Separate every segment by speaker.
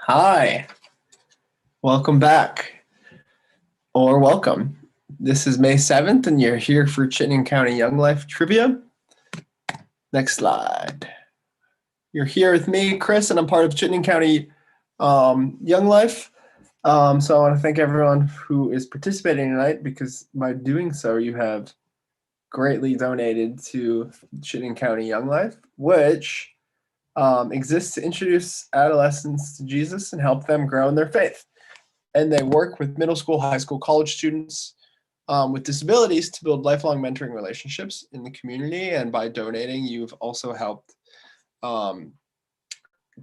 Speaker 1: Hi, welcome back, or welcome. This is May 7th, and you're here for Chittenden County Young Life Trivia. Next slide. You're here with me, Chris, and I'm part of Chittenden County Young Life. So I want to thank everyone who is participating tonight, because by doing so, you have greatly donated to Chittenden County Young Life, which exists to introduce adolescents to Jesus and help them grow in their faith. And they work with middle school, high school, college students with disabilities to build lifelong mentoring relationships in the community. And by donating, you've also helped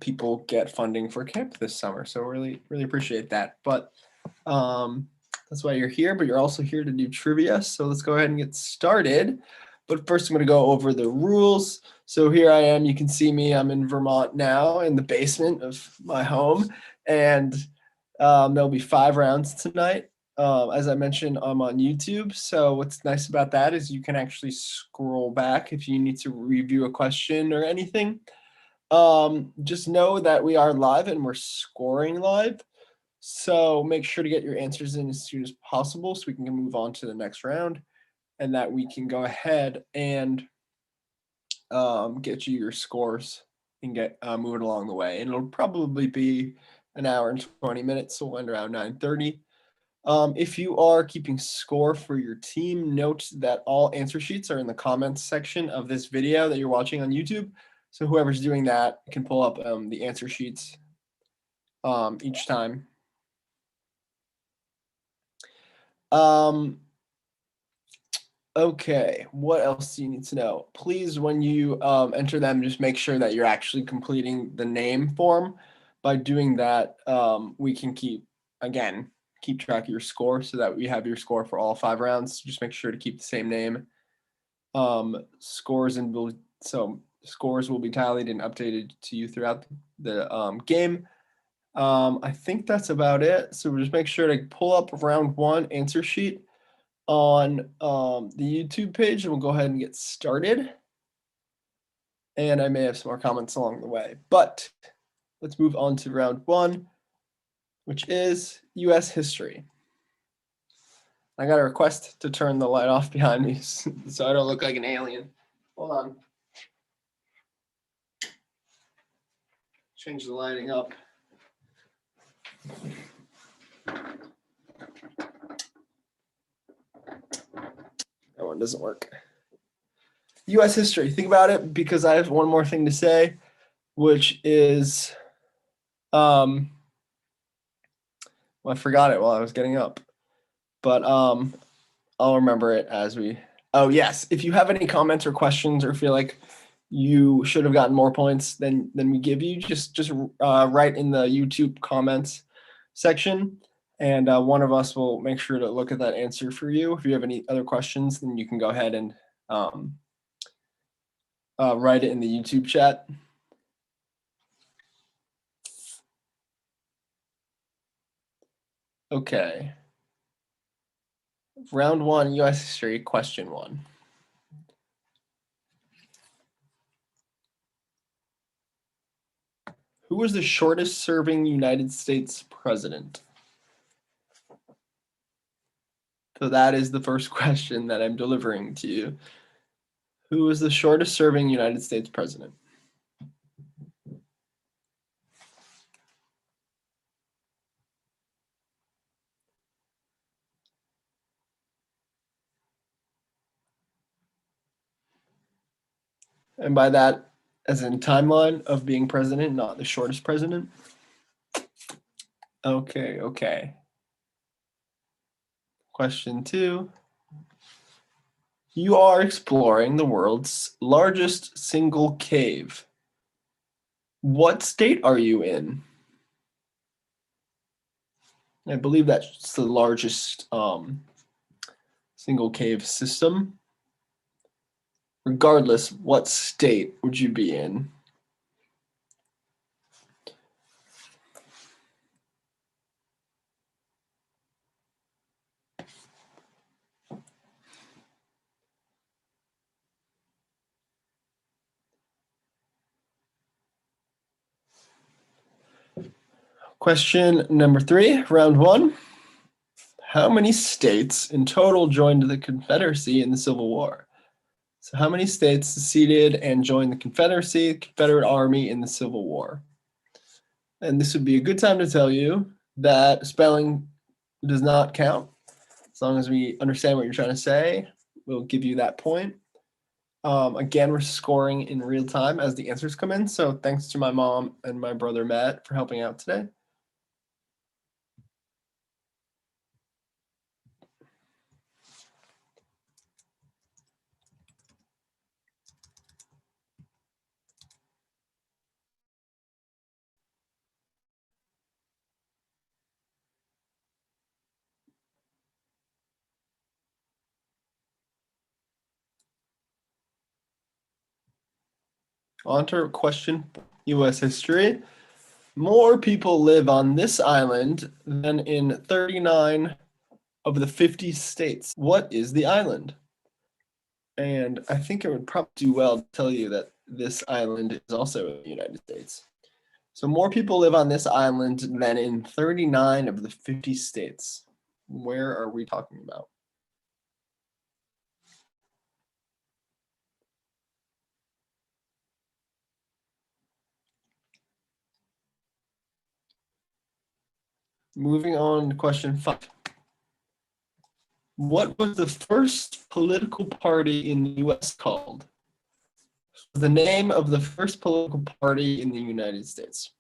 Speaker 1: people get funding for camp this summer. So really, really appreciate that. But that's why you're here, but you're also here to do trivia. So let's go ahead and get started. But first, I'm going to go over the rules. So here I am. You can see me. I'm in Vermont now in the basement of my home. And there'll be 5 rounds tonight. As I mentioned, I'm on YouTube. So what's nice about that is you can actually scroll back if you need to review a question or anything. Just know that we are live and we're scoring live. So make sure to get your answers in as soon as possible so we can move on to the next round, and that we can go ahead and get you your scores and get moving along the way. And it'll probably be an hour and 20 minutes, so we'll end around 9:30. If you are keeping score for your team, note that all answer sheets are in the comments section of this video that you're watching on YouTube. So whoever's doing that can pull up the answer sheets each time. Okay, what else do you need to know? Please, when you enter them, just make sure that you're actually completing the name form. By doing that, we can keep track of your score so that we have your score for all 5 rounds. Just make sure to keep the same name. Scores will be tallied and updated to you throughout the game. I think that's about it. So just make sure to pull up round 1 answer sheet on the YouTube page, and we'll go ahead and get started. And I may have some more comments along the way, but let's move on to round 1, which is U.S. history. I got a request to turn the light off behind me so I don't look like an alien. Hold on. Change the lighting up. That one doesn't work. U.S. history. Think about it, because I have one more thing to say, which is, well, I forgot it while I was getting up, but I'll remember it as we. Oh yes, if you have any comments or questions, or feel like you should have gotten more points than we give you, just write in the YouTube comments section, and one of us will make sure to look at that answer for you. If you have any other questions, then you can go ahead and write it in the YouTube chat. Okay. Round 1, U.S. history, question 1. Who was the shortest serving United States president? So that is the first question that I'm delivering to you. Who was the shortest serving United States president? And by that, as in timeline of being president, not the shortest president? Okay. Question 2. You are exploring the world's largest single cave. What state are you in? I believe that's the largest single cave system. Regardless, what state would you be in? Question number 3, round 1. How many states in total joined the Confederacy in the Civil War? So how many states seceded and joined the Confederacy, Confederate Army in the Civil War? And this would be a good time to tell you that spelling does not count. As long as we understand what you're trying to say, we'll give you that point. Again, we're scoring in real time as the answers come in. So thanks to my mom and my brother Matt for helping out today. On to question U.S. history. More people live on this island than in 39 of the 50 states. What is the island? And I think it would probably do well to tell you that this island is also in the United States. So more people live on this island than in 39 of the 50 states. Where are we talking about? Moving on to question 5. What was the first political party in the U.S. called? The name of the first political party in the United States.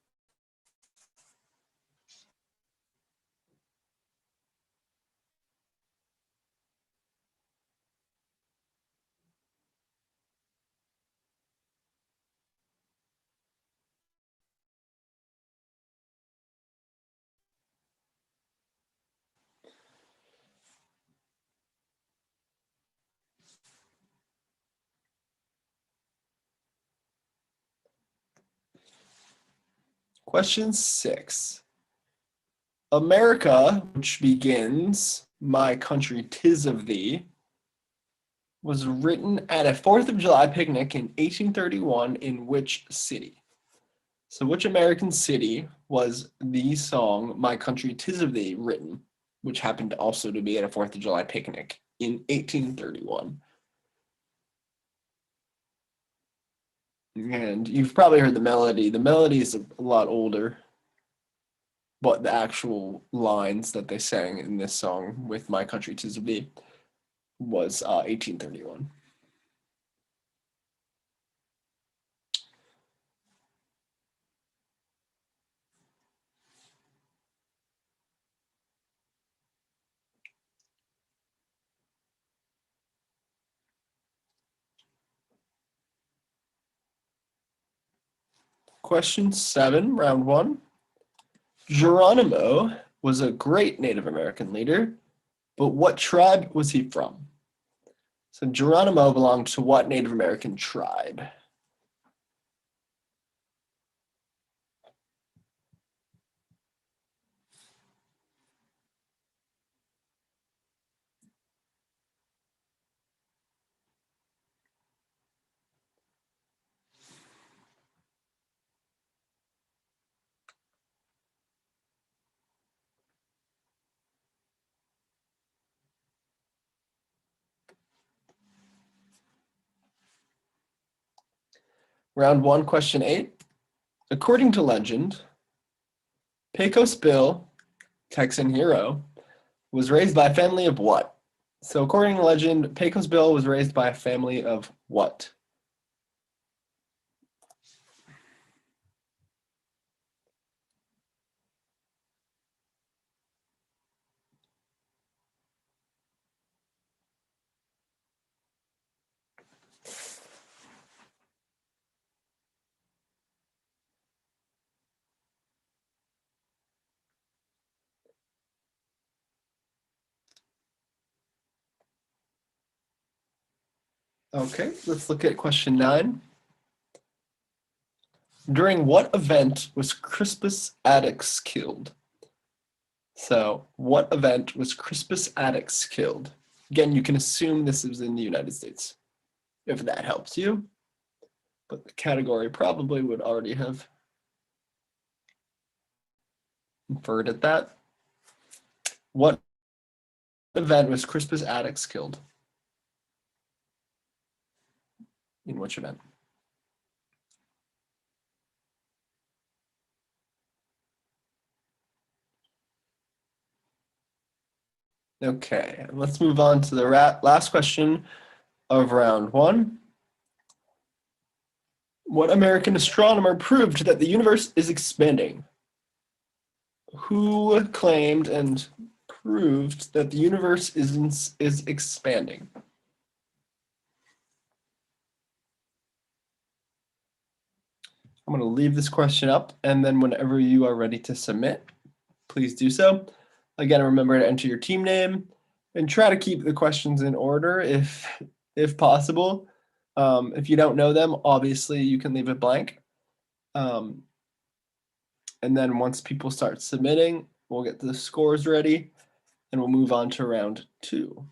Speaker 1: Question 6. America, which begins, my country, 'tis of thee, was written at a 4th of July picnic in 1831 in which city? So which American city was the song, My Country, 'Tis of Thee, written, which happened also to be at a 4th of July picnic in 1831? And you've probably heard the melody. The melody is a lot older, but the actual lines that they sang in this song with My Country, 'Tis of Thee was 1831. Question 7, round 1. Geronimo was a great Native American leader, but what tribe was he from? So Geronimo belonged to what Native American tribe? Round 1, question 8. According to legend, Pecos Bill, Texan hero, was raised by a family of what? So according to legend, Pecos Bill was raised by a family of what? Okay, let's look at question 9. During what event was Crispus Attucks killed? So, what event was Crispus Attucks killed? Again, you can assume this is in the United States, if that helps you. But the category probably would already have. inferred at that. What event was Crispus Attucks killed? In which event? Okay, let's move on to the last question of round one. What American astronomer proved that the universe is expanding? Who claimed and proved that the universe is expanding? I'm going to leave this question up, and then whenever you are ready to submit, please do so. Again, remember to enter your team name and try to keep the questions in order if possible. If you don't know them, obviously you can leave it blank. And then once people start submitting, we'll get the scores ready and we'll move on to round two.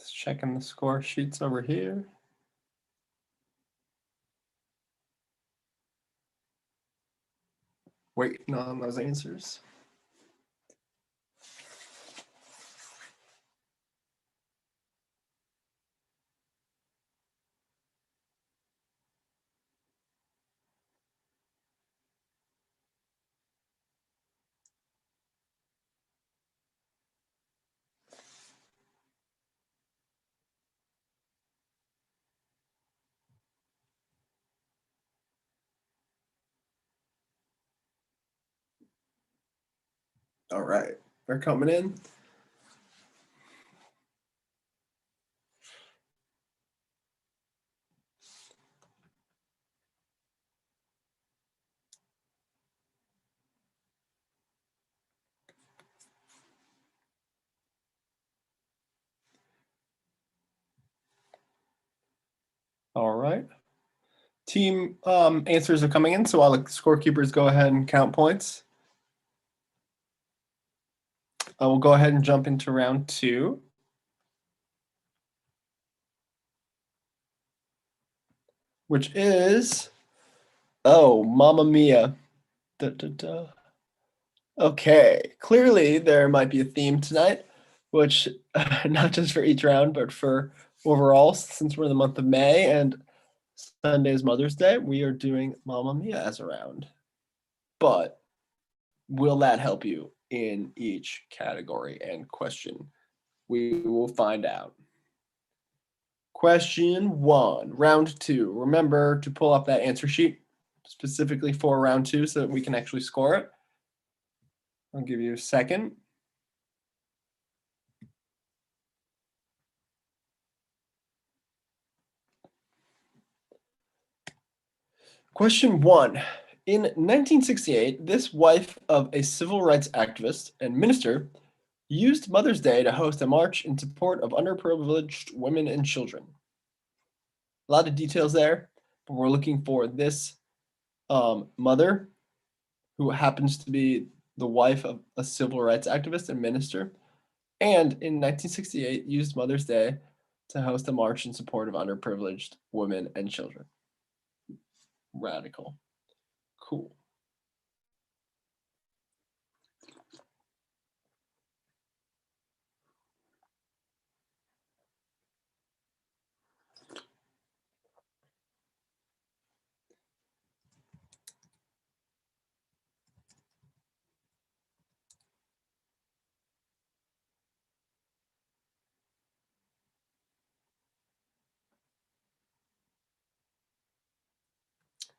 Speaker 1: Just checking the score sheets over here. Waiting on those answers. All right, they're coming in. All right. Team answers are coming in, so I'll let scorekeepers go ahead and count points. I will go ahead and jump into round two. Which is, oh, Mamma Mia. Da, da, da. Okay, clearly there might be a theme tonight, which not just for each round, but for overall, since we're in the month of May and Sunday is Mother's Day, we are doing Mamma Mia as a round. But will that help you in each category and question? We will find out. Question one, round two. Remember to pull up that answer sheet specifically for round two so that we can actually score it. I'll give you a second. Question one. In 1968, this wife of a civil rights activist and minister used Mother's Day to host a march in support of underprivileged women and children. A lot of details there, but we're looking for this mother who happens to be the wife of a civil rights activist and minister, and in 1968 used Mother's Day to host a march in support of underprivileged women and children. Radical. Cool.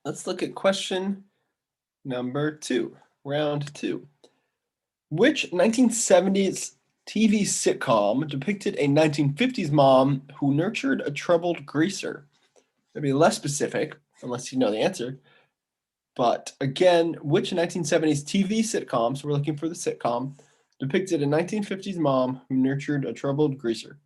Speaker 1: Let's look at question number two, round two. Which 1970s TV sitcom depicted a 1950s mom who nurtured a troubled greaser? Maybe less specific, unless you know the answer. But again, which 1970s TV sitcom, so we're looking for the sitcom, depicted a 1950s mom who nurtured a troubled greaser?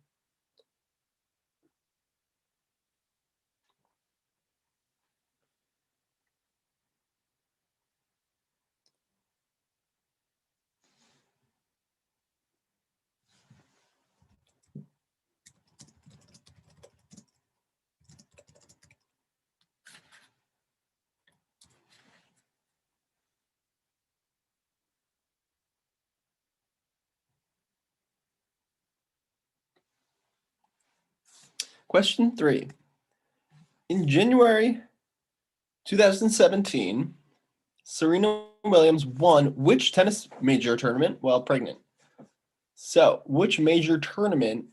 Speaker 1: Question 3. In January 2017, Serena Williams won which tennis major tournament while pregnant? So, which major tournament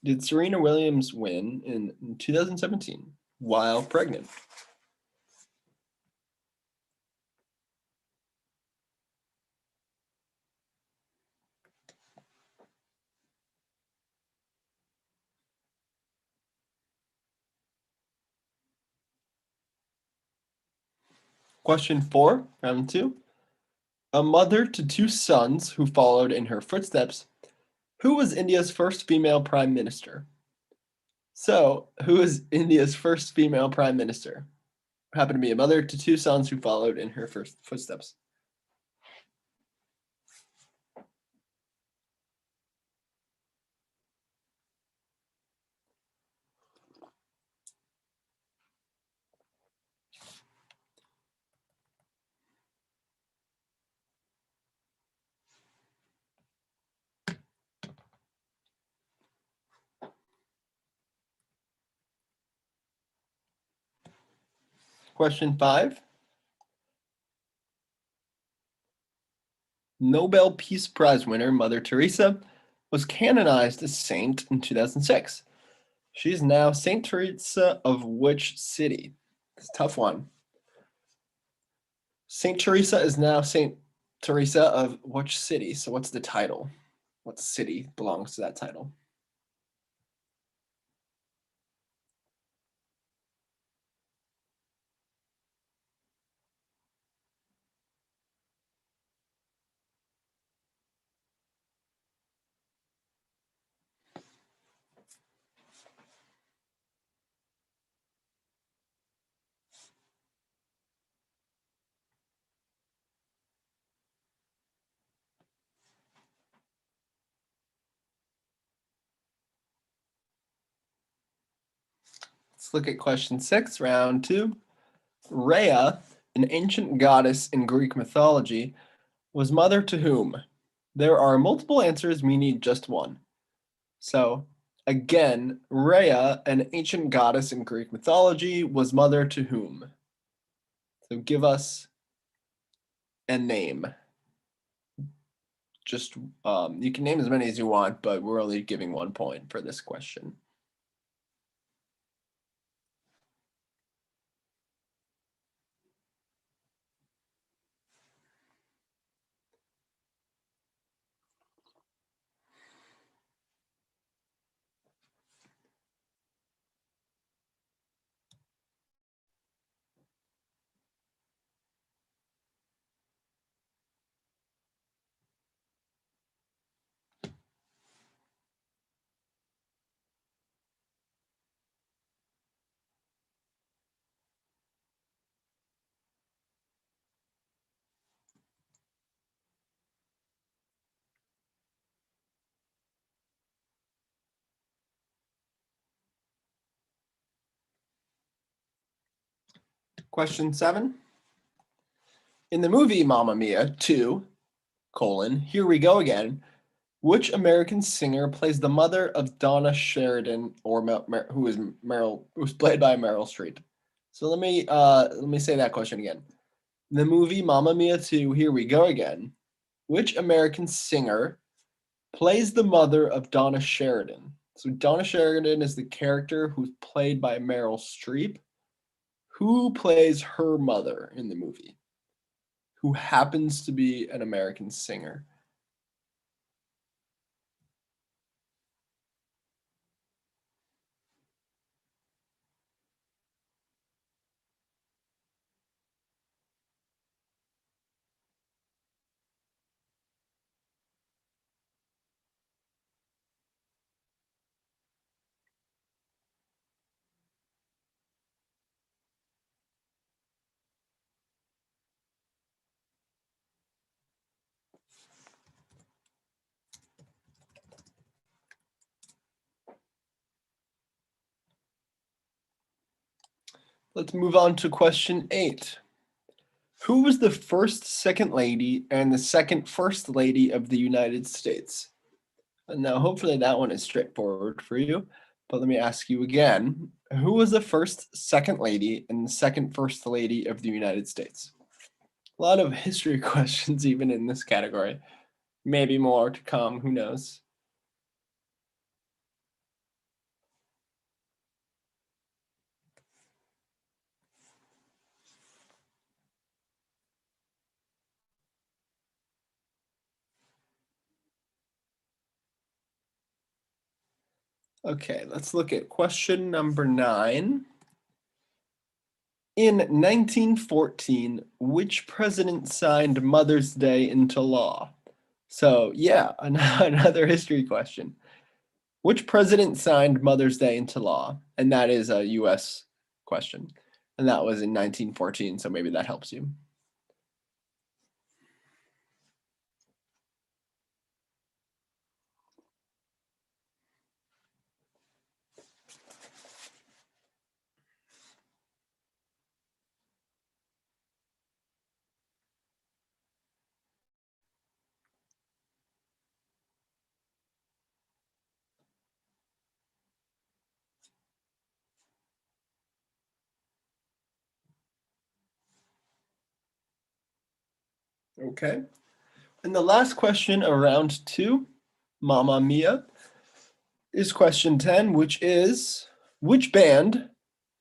Speaker 1: did Serena Williams win in 2017 while pregnant? Question 4, round 2. A mother to 2 sons who followed in her footsteps, who was India's first female prime minister? So, who is India's first female prime minister? Happened to be a mother to 2 sons who followed in her first footsteps. Question 5. Nobel Peace Prize winner Mother Teresa was canonized as saint in 2006. She is now Saint Teresa of which city? It's a tough one. Saint Teresa is now Saint Teresa of which city? So what's the title? What city belongs to that title? Let's look at question 6, round 2. Rhea, an ancient goddess in Greek mythology, was mother to whom? There are multiple answers, we need just one. So, again, Rhea, an ancient goddess in Greek mythology, was mother to whom? So give us a name. Just you can name as many as you want, but we're only giving 1 point for this question. Question 7. In the movie Mamma Mia 2, Here We Go Again, which American singer plays the mother of Donna Sheridan, or who is who's played by Meryl Streep? So let me say that question again. In the movie Mamma Mia 2, Here We Go Again, which American singer plays the mother of Donna Sheridan? So Donna Sheridan is the character who's played by Meryl Streep. Who plays her mother in the movie? Who happens to be an American singer? Let's move on to question 8. Who was the first Second Lady and the second First Lady of the United States? And now, hopefully that one is straightforward for you, but let me ask you again. Who was the first Second Lady and the second First Lady of the United States? A lot of history questions even in this category. Maybe more to come, who knows? Okay, let's look at question number 9. In 1914, which president signed Mother's Day into law? So, yeah, another history question. Which president signed Mother's Day into law? And that is a US question. And that was in 1914, so maybe that helps you. Okay. And the last question of round 2, Mamma Mia, is question 10, which is, which band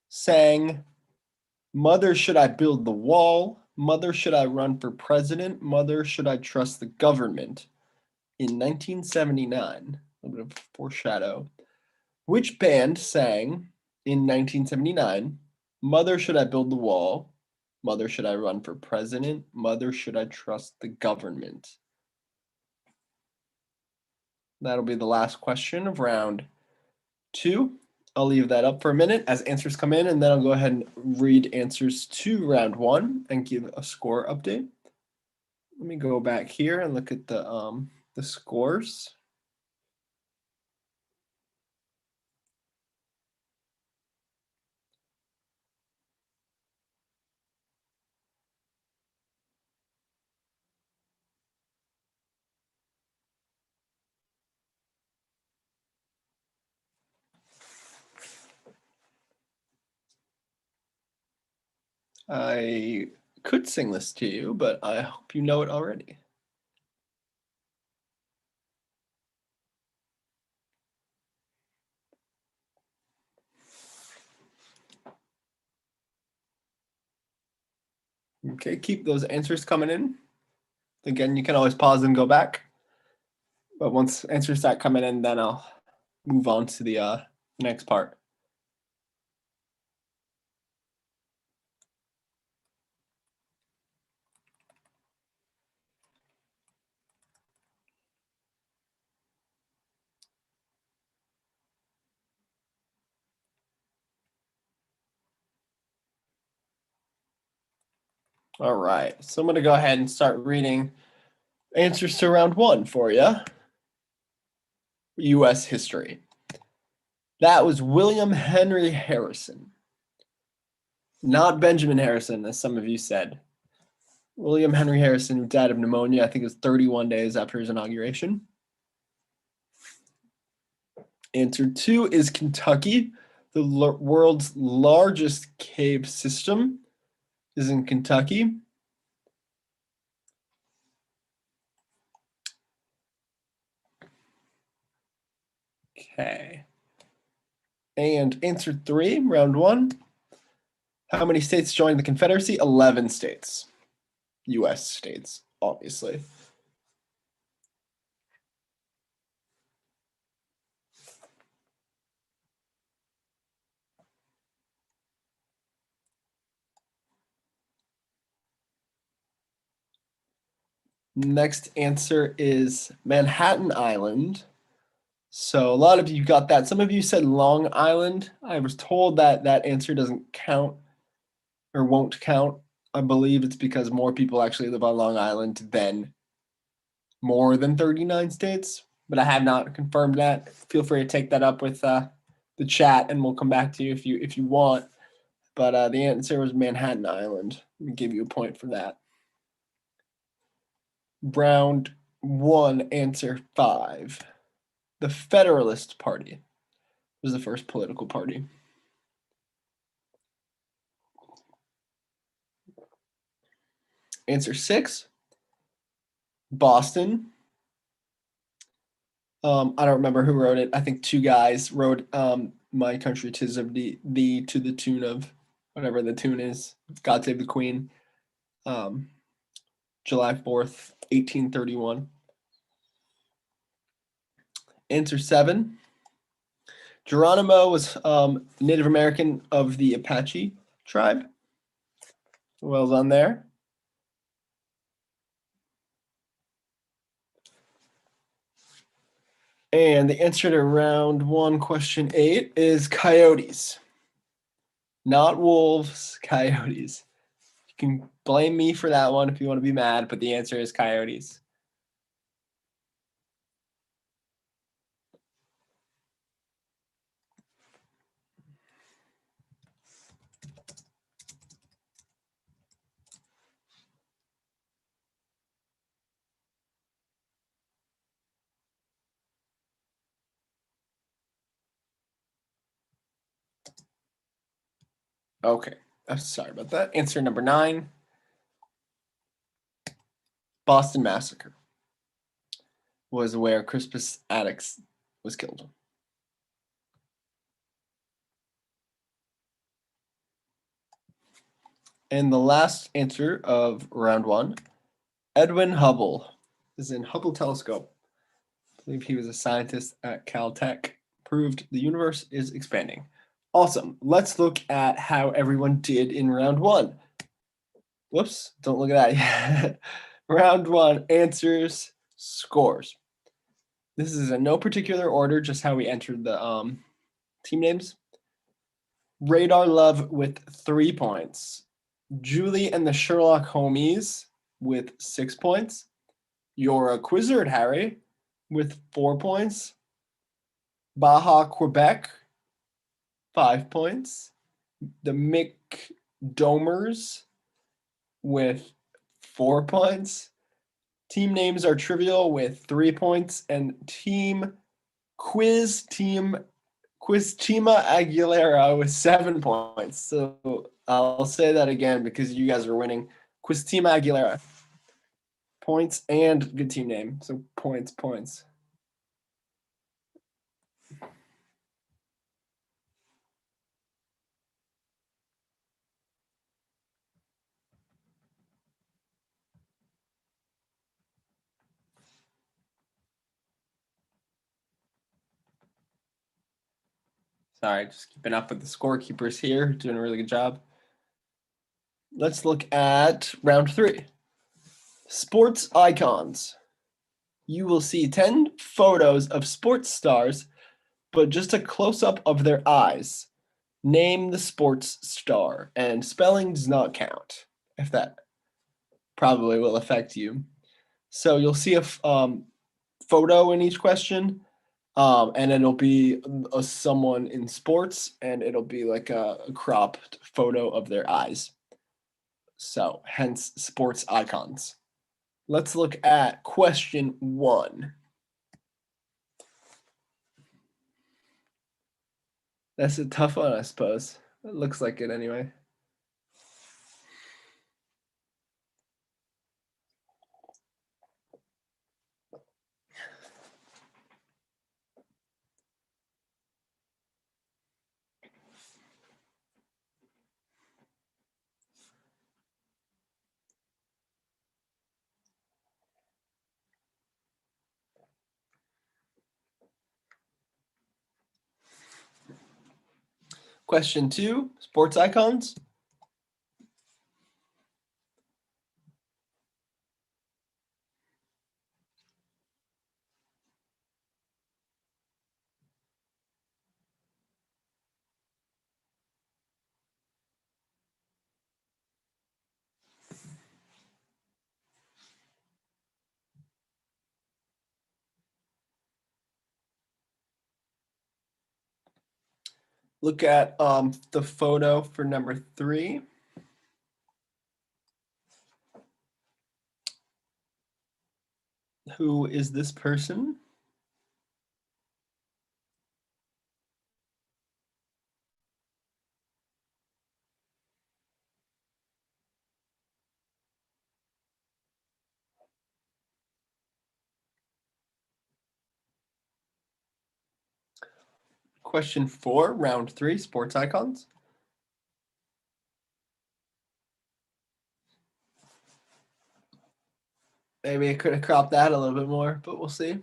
Speaker 1: sang Mother Should I Build the Wall, Mother Should I Run for President, Mother Should I Trust the Government in 1979? A little bit of foreshadow. Which band sang in 1979, Mother Should I Build the Wall, Mother Should I Run for President, Mother Should I Trust the Government? That'll be the last question of round 2. I'll leave that up for a minute as answers come in, and then I'll go ahead and read answers to round 1 and give a score update. Let me go back here and look at the scores. I could sing this to you, but I hope you know it already. Okay, keep those answers coming in. Again, you can always pause and go back. But once answers start coming in, then I'll move on to the next part. All right, so I'm going to go ahead and start reading answers to round 1 for you. U.S. history. That was William Henry Harrison. Not Benjamin Harrison, as some of you said. William Henry Harrison, who died of pneumonia, I think it was 31 days after his inauguration. Answer 2 is Kentucky. The world's largest cave system is in Kentucky. Okay. And answer 3, round 1. How many states joined the Confederacy? 11 states. U.S. states, obviously. Next answer is Manhattan Island. So a lot of you got that. Some of you said Long Island. I was told that that answer doesn't count or won't count. I believe it's because more people actually live on Long Island than more than 39 states, but I have not confirmed that. Feel free to take that up with the chat, and we'll come back to you if you want. But the answer was Manhattan Island. Let me give you a point for that. Round 1, answer 5. The Federalist Party was the first political party. Answer 6, Boston. I don't remember who wrote it. I think 2 guys wrote My Country 'Tis of Thee to the tune of whatever the tune is. God Save the Queen. July 4th, 1831. Answer 7. Geronimo was Native American of the Apache tribe. Well done there. And the answer to round 1, question 8 is coyotes. Not wolves, coyotes. You can blame me for that one if you want to be mad, but the answer is coyotes. Okay, sorry about that. Answer number 9, Boston Massacre was where Crispus Attucks was killed. And the last answer of round 1, Edwin Hubble is in Hubble telescope. I believe he was a scientist at Caltech. Proved the universe is expanding. Awesome. Let's look at how everyone did in round 1. Whoops, don't look at that. Round 1, answers, scores. This is in no particular order, just how we entered the team names. Radar Love with 3 points. Julie and the Sherlock Homies with 6 points. You're a Quizzard, Harry, with 4 points. Baja, Quebec, 5 points. The McDomers with 4 points. Team names are trivial with 3 points. And Quiz Tima Aguilera with 7 points. So I'll say that again because you guys are winning. Quiz Tima Aguilera. Points and good team name. So points. Sorry, just keeping up with the scorekeepers here. Doing a really good job. Let's look at round 3. Sports icons. You will see 10 photos of sports stars, but just a close-up of their eyes. Name the sports star, and spelling does not count, if that probably will affect you. So you'll see a photo in each question, and it'll be someone in sports, and it'll be like a cropped photo of their eyes. So hence sports icons. Let's look at question 1. That's a tough one, I suppose. It looks like it anyway. Question 2, sports icons. Look at the photo for number 3. Who is this person? Question 4, round 3, sports icons. Maybe I could have cropped that a little bit more, but we'll see.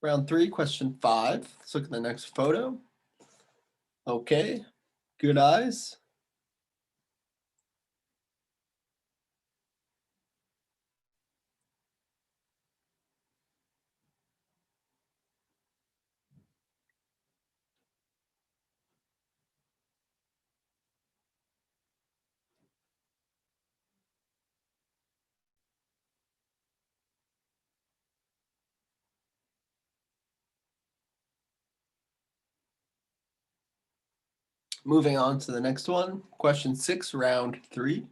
Speaker 1: Round 3, question 5. Let's look at the next photo. Okay, good eyes. Moving on to the next one. Question 6, round 3.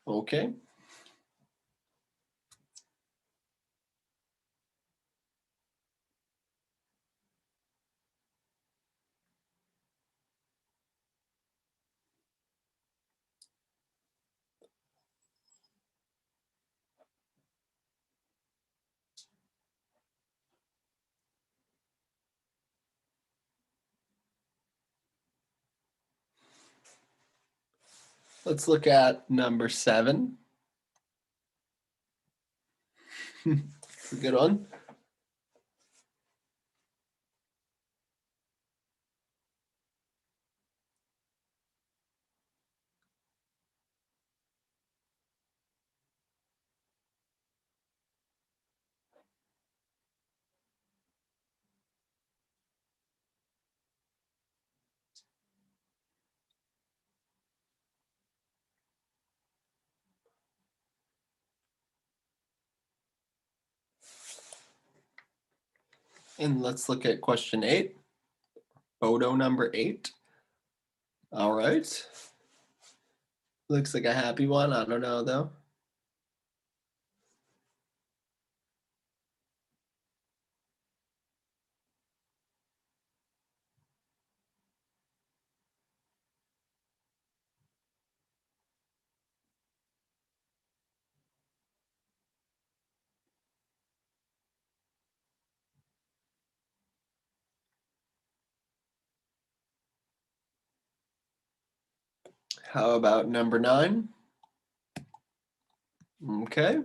Speaker 1: Okay. Let's look at number 7. A good one. And let's look at question 8. Photo number 8. All right. Looks like a happy one. I don't know, though. How about number 9? Okay.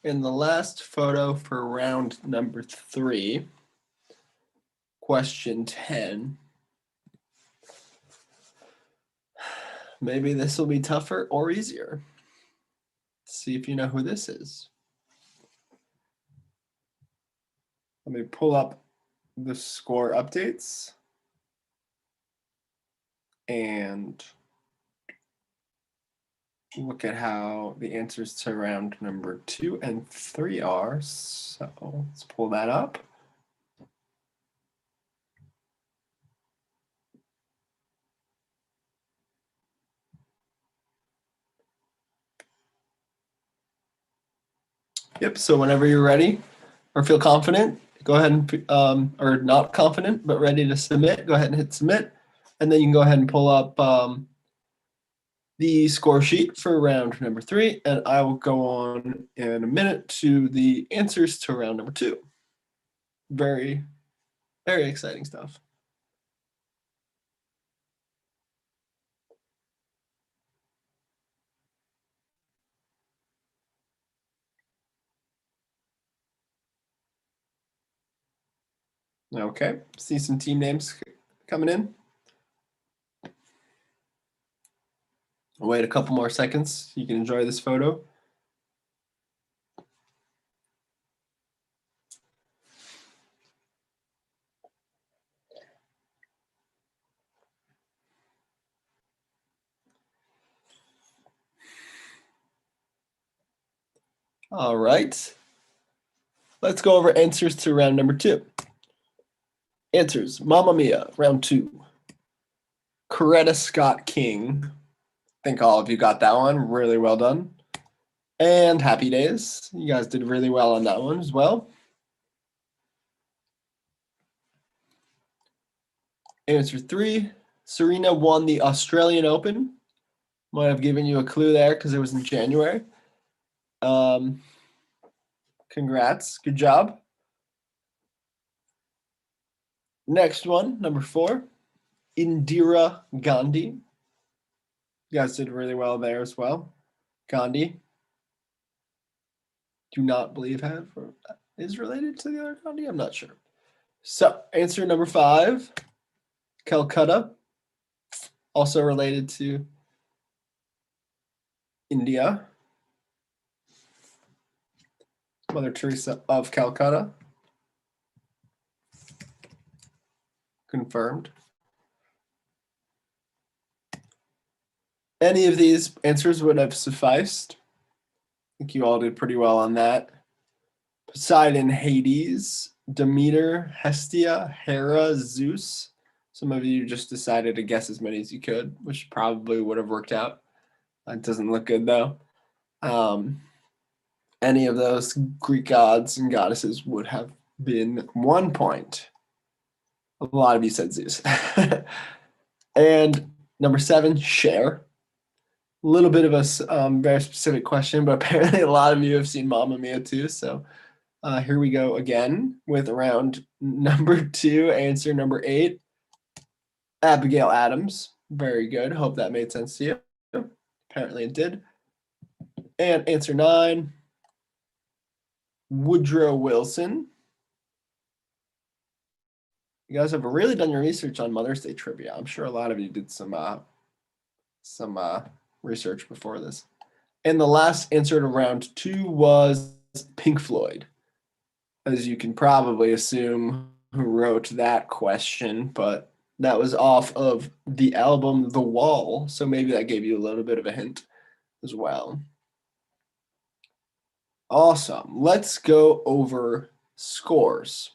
Speaker 1: And the last photo for round number 3, question 10. Maybe this will be tougher or easier. See if you know who this is. Let me pull up the score updates and look at how the answers to round number 2 and 3 are. So let's pull that up. Yep, so whenever you're ready or feel confident, go ahead and, or not confident, but ready to submit, go ahead and hit submit. And then you can go ahead and pull up the score sheet for round number 3. And I will go on in a minute to the answers to round number 2. Very, very exciting stuff. Okay, see some team names coming in. I'll wait a couple more seconds. You can enjoy this photo. All right. Let's go over answers to round number 2. Answers: Mamma Mia, round 2. Coretta Scott King. I think all of you got that one. Really well done. And Happy Days. You guys did really well on that one as well. Answer 3. Serena won the Australian Open. Might have given you a clue there because it was in January. Congrats. Good job. Next one, number 4. Indira Gandhi. You guys did really well there as well. Gandhi. Do not believe is related to the other Gandhi. I'm not sure. So answer number 5. Calcutta. Also related to India. Mother Teresa of Calcutta. Confirmed. Any of these answers would have sufficed. I think you all did pretty well on that. Poseidon, Hades, Demeter, Hestia, Hera, Zeus. Some of you just decided to guess as many as you could, which probably would have worked out. It doesn't look good though. Any of those Greek gods and goddesses would have been 1 point. A lot of you said Zeus. And number 7, Cher. A little bit of a very specific question, but apparently a lot of you have seen Mamma Mia too. So here we go again with round number 2, answer number 8. Abigail Adams. Very good. Hope that made sense to you. Apparently it did. And answer 9. Woodrow Wilson. You guys have really done your research on Mother's Day trivia. I'm sure a lot of you did some research before this. And the last answer to round 2 was Pink Floyd. As you can probably assume who wrote that question, but that was off of the album The Wall, so maybe that gave you a little bit of a hint as well. Awesome. Let's go over scores.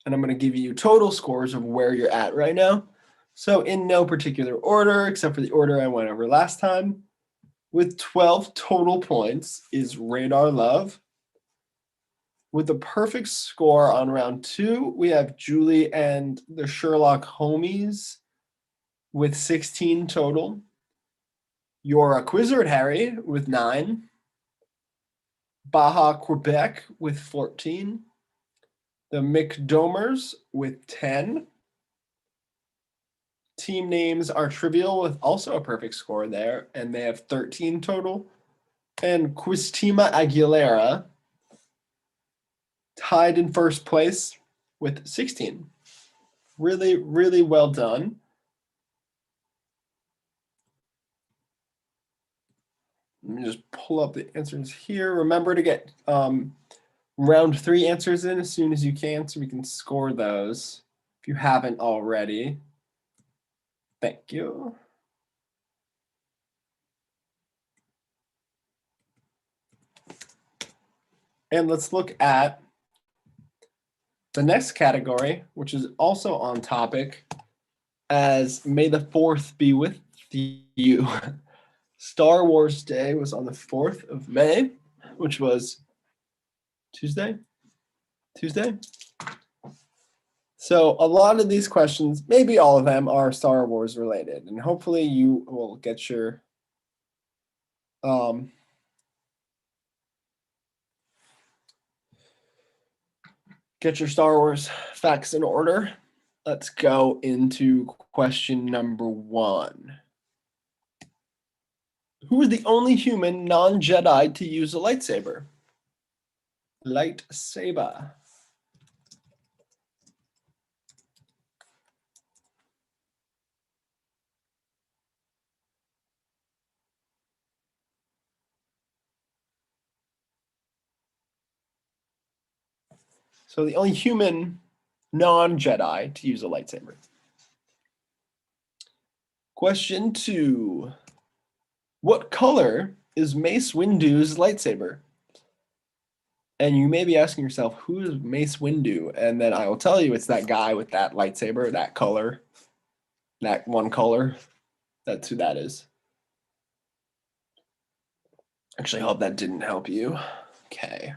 Speaker 1: And I'm going to give you total scores of where you're at right now. So in no particular order, except for the order I went over last time. With 12 total points is Radar Love. With a perfect score on round 2, we have Julie and the Sherlock Homies with 16 total. You're a Quizzard Harry with 9. Baja Quebec with 14. The McDomers with 10. Team names are trivial with also a perfect score there, and they have 13 total. And Quistima Aguilera tied in first place with 16. Really, really well done. Let me just pull up the answers here. Remember to get round 3 answers in as soon as you can so we can score those if you haven't already. Thank you. And let's look at the next category, which is also on topic, as May the 4th be with you. Star Wars Day was on the 4th of May, which was Tuesday. Tuesday? So a lot of these questions, maybe all of them, are Star Wars related, and hopefully you will get your Star Wars facts in order. Let's go into question number 1. Who is the only human non-Jedi to use a lightsaber? Lightsaber. So the only human non-Jedi to use a lightsaber. Question 2. What color is Mace Windu's lightsaber? And you may be asking yourself, who is Mace Windu? And then I will tell you it's that guy with that lightsaber, that color, that one color. That's who that is. Actually, I hope that didn't help you. Okay.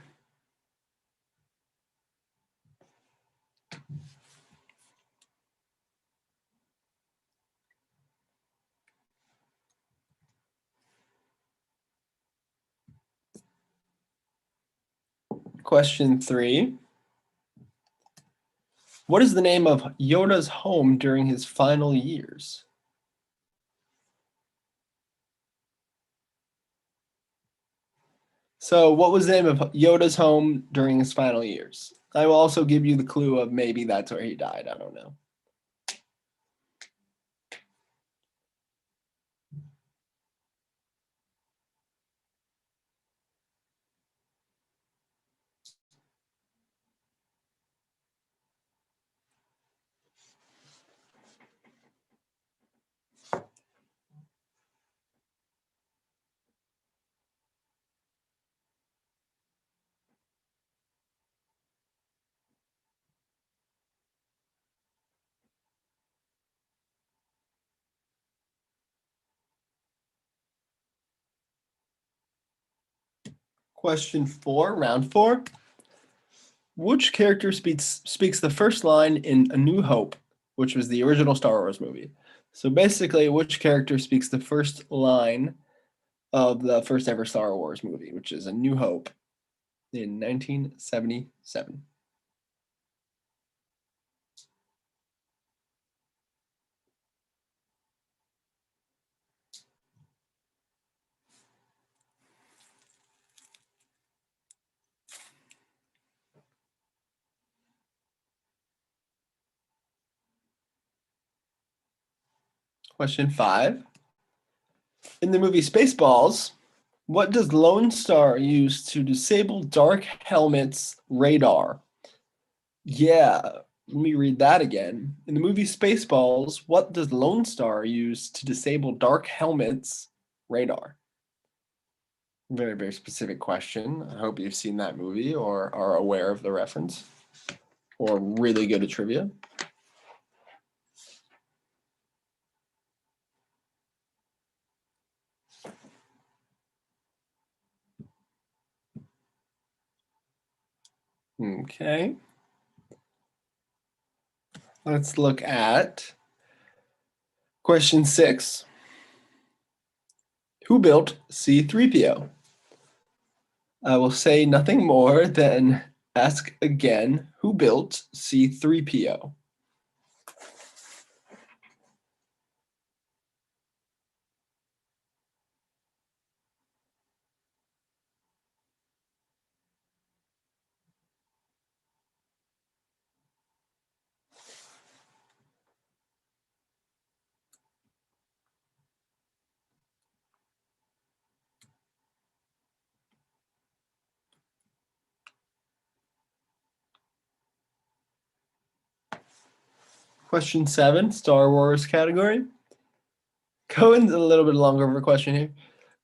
Speaker 1: Question 3. What is the name of Yoda's home during his final years? So what was the name of Yoda's home during his final years? I will also give you the clue of maybe that's where he died. I don't know. Question 4, round 4. Which character speaks the first line in A New Hope, which was the original Star Wars movie? So basically, which character speaks the first line of the first ever Star Wars movie, which is A New Hope in 1977? Question 5. In the movie Spaceballs, what does Lone Star use to disable Dark Helmet's radar? Yeah, let me read that again. In the movie Spaceballs, what does Lone Star use to disable Dark Helmet's radar? Very, very specific question. I hope you've seen that movie or are aware of the reference or really good at trivia. Okay. Let's look at question 6. Who built C-3PO? I will say nothing more than ask again, who built C-3PO? Question 7, Star Wars category. A little bit longer of a question here.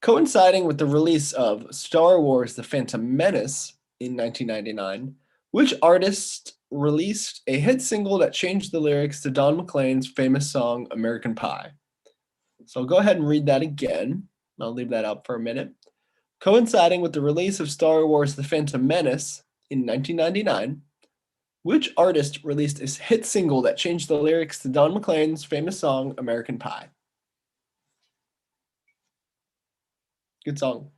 Speaker 1: Coinciding with the release of Star Wars The Phantom Menace in 1999, which artist released a hit single that changed the lyrics to Don McLean's famous song American Pie? So I'll go ahead and read that again. I'll leave that up for a minute. Coinciding with the release of Star Wars The Phantom Menace in 1999, Which artist released a hit single that changed the lyrics to Don McLean's famous song, American Pie? Good song.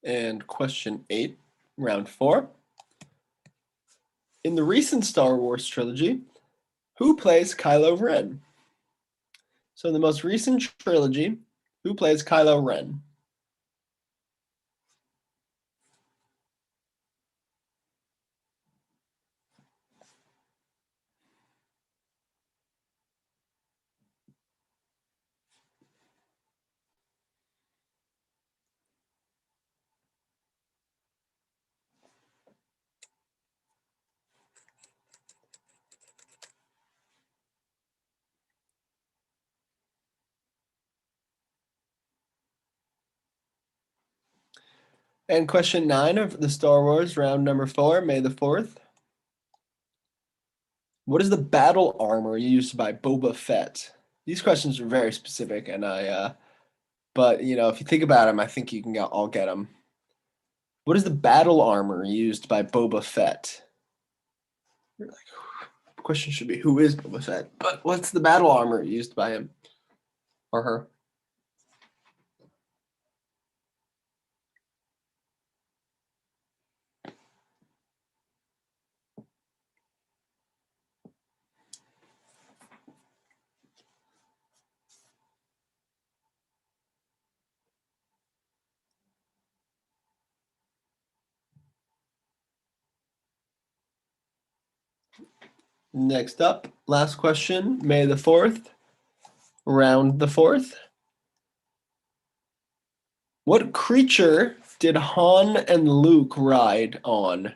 Speaker 1: And question 8, round 4. In the recent Star Wars trilogy, who plays Kylo Ren? So in the most recent trilogy, who plays Kylo Ren? And question 9 of the Star Wars round number 4, May the 4th. What is the battle armor used by Boba Fett? These questions are very specific, and but you know, if you think about them, I think you can all get them. What is the battle armor used by Boba Fett? You're like, the question should be who is Boba Fett, but what's the battle armor used by him or her? Next up, last question, May the 4th, round the 4th. What creature did Han and Luke ride on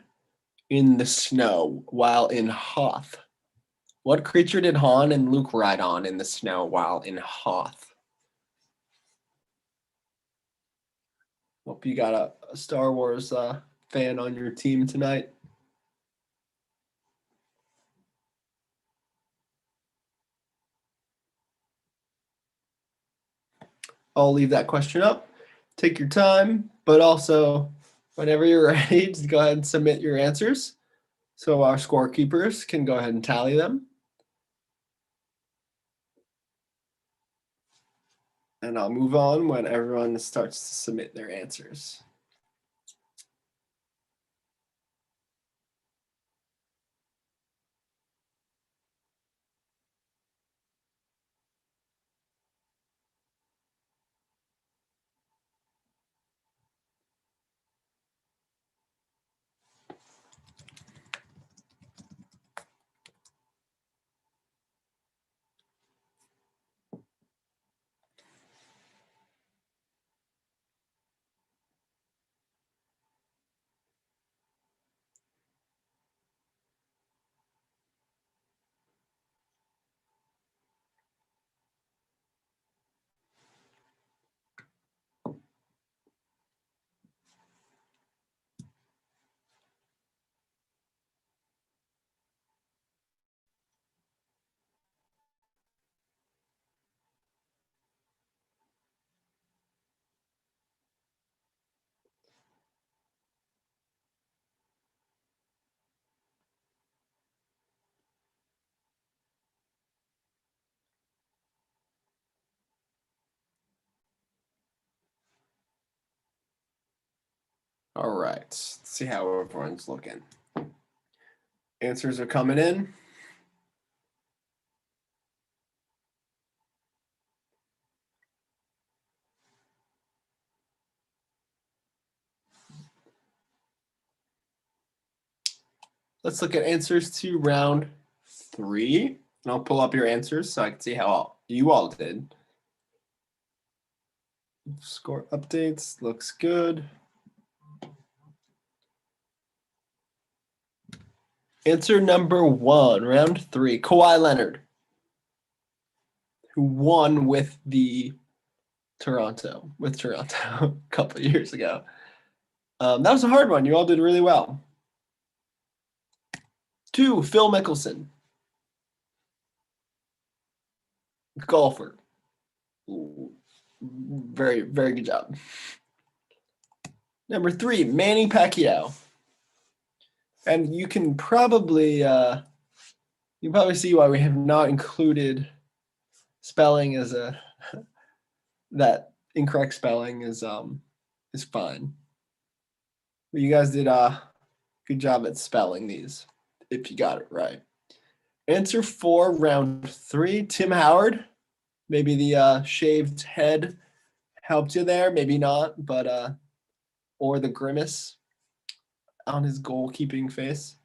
Speaker 1: in the snow while in Hoth? What creature did Han and Luke ride on in the snow while in Hoth? Hope you got a Star Wars fan on your team tonight. I'll leave that question up. Take your time, but also whenever you're ready, just go ahead and submit your answers so our scorekeepers can go ahead and tally them. And I'll move on when everyone starts to submit their answers. All right, let's see how everyone's looking. Answers are coming in. Let's look at answers to round 3. And I'll pull up your answers so I can see how you all did. Score updates, looks good. Answer number 1, round 3. Kawhi Leonard, who won with Toronto a couple of years ago. That was a hard one. You all did really well. 2, Phil Mickelson, golfer. Very, very good job. Number 3, Manny Pacquiao. And you can probably see why we have not included spelling as that incorrect spelling is fine. But you guys did a good job at spelling these if you got it right. Answer 4, round 3, Tim Howard. Maybe the shaved head helped you there, maybe not, but or the grimace on his goalkeeping face.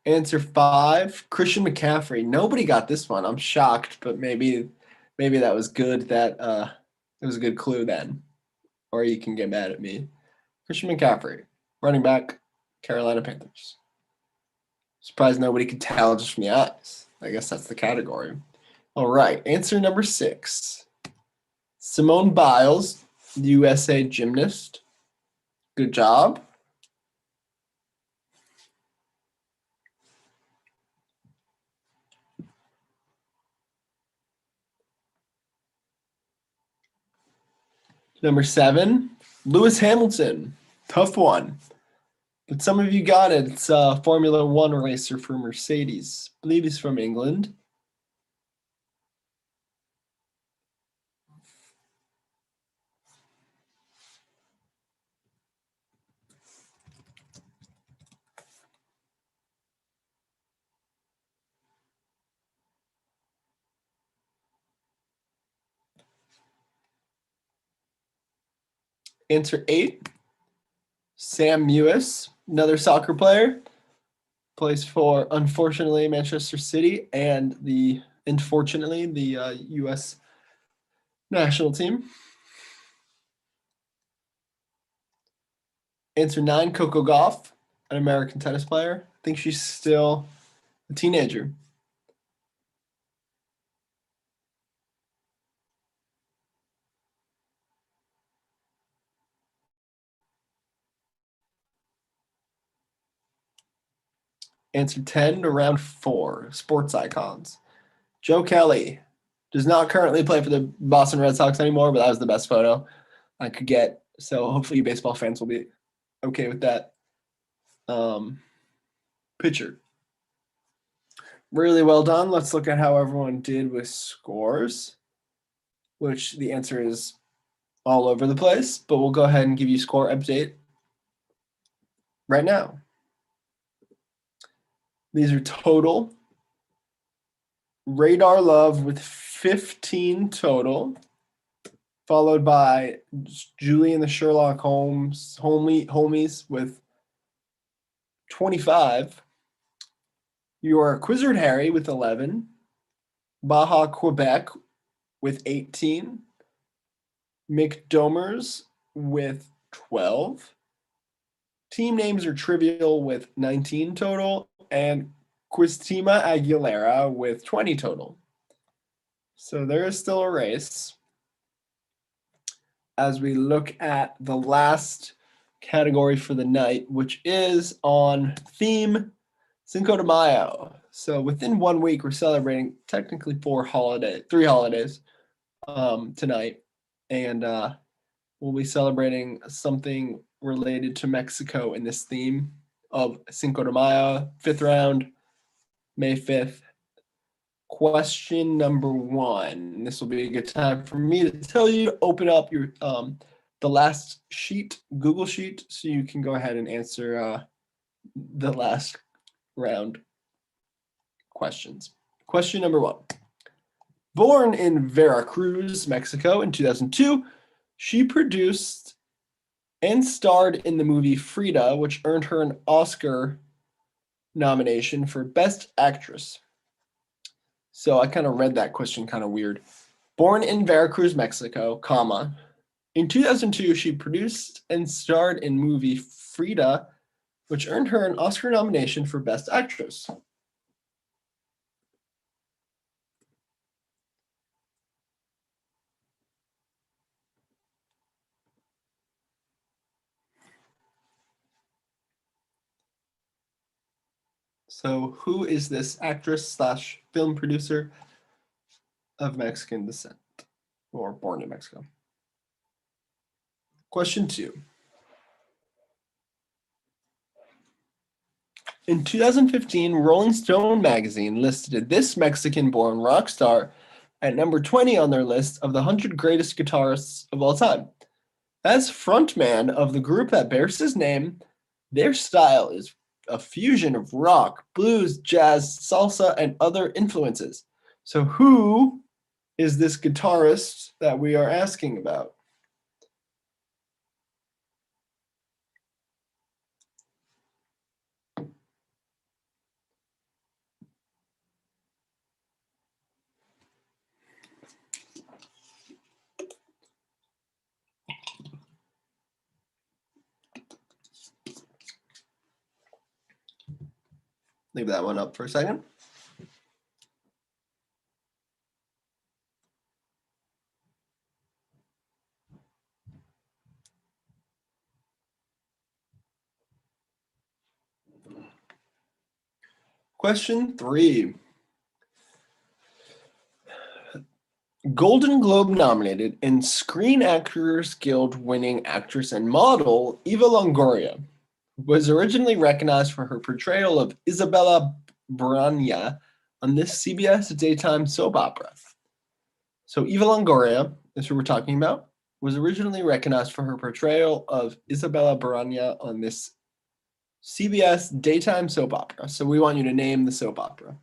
Speaker 1: Answer 5, Christian McCaffrey. Nobody got this one. I'm shocked, but maybe that was good. That it was a good clue then, or you can get mad at me. Christian McCaffrey, running back, Carolina Panthers. Surprised nobody could tell just from the eyes. I guess that's the category. All right, answer number 6. Simone Biles, USA gymnast. Good job. Number 7, Lewis Hamilton. Tough one. But some of you got it. It's a Formula One racer for Mercedes. I believe he's from England. Answer 8, Sam Mewis, another soccer player. Plays for, unfortunately, Manchester City and unfortunately, the U.S. national team. Answer 9, Coco Gauff, an American tennis player. I think she's still a teenager. Answer 10 to round 4, sports icons. Joe Kelly does not currently play for the Boston Red Sox anymore, but that was the best photo I could get. So hopefully baseball fans will be okay with that. Pitcher. Really well done. Let's look at how everyone did with scores, which the answer is all over the place, but we'll go ahead and give you score update right now. These are total. Radar Love with 15 total, followed by Julie and the Sherlock Holmes homies with 25. Your Quizzard Harry with 11. Baja Quebec with 18. McDomers with 12. Team names are trivial with 19 total, and Quistima Aguilera with 20 total. So there is still a race. As we look at the last category for the night, which is on theme Cinco de Mayo. So within 1 week, we're celebrating technically 3 holidays tonight. And we'll be celebrating something related to Mexico in this theme of Cinco de Mayo, 5th round, May 5th. Question number 1. This will be a good time for me to tell you to open up your the last sheet, Google Sheet, so you can go ahead and answer the last round questions. Question number 1. Born in Veracruz, Mexico in 2002, she produced and starred in the movie Frida, which earned her an Oscar nomination for Best Actress. So I kind of read that question kind of weird. Born in Veracruz, Mexico, comma, In 2002, she produced and starred in movie Frida, which earned her an Oscar nomination for Best Actress. So who is this actress slash film producer of Mexican descent or born in Mexico? Question 2. In 2015, Rolling Stone magazine listed this Mexican-born rock star at number 20 on their list of the 100 greatest guitarists of all time. As frontman of the group that bears his name, their style is a fusion of rock, blues, jazz, salsa, and other influences. So who is this guitarist that we are asking about? Leave that one up for a second. Question 3. Golden Globe nominated and Screen Actors Guild winning actress and model Eva Longoria was originally recognized for her portrayal of Isabella Brania on this CBS daytime soap opera. So Eva Longoria, is who we're talking about, was originally recognized for her portrayal of Isabella Brania on this CBS daytime soap opera. So we want you to name the soap opera.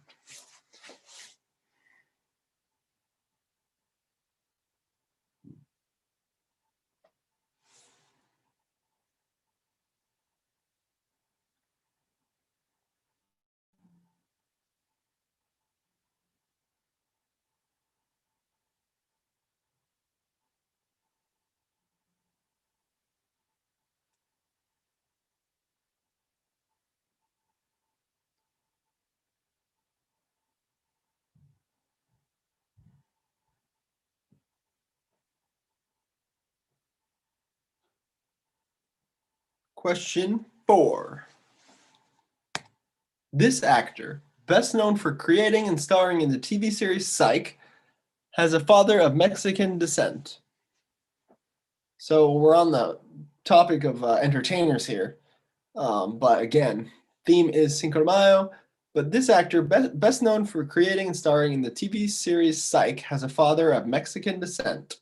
Speaker 1: Question 4. This actor, best known for creating and starring in the TV series Psych, has a father of Mexican descent. So we're on the topic of entertainers here. But again, theme is Cinco de Mayo. But this actor, best known for creating and starring in the TV series Psych, has a father of Mexican descent.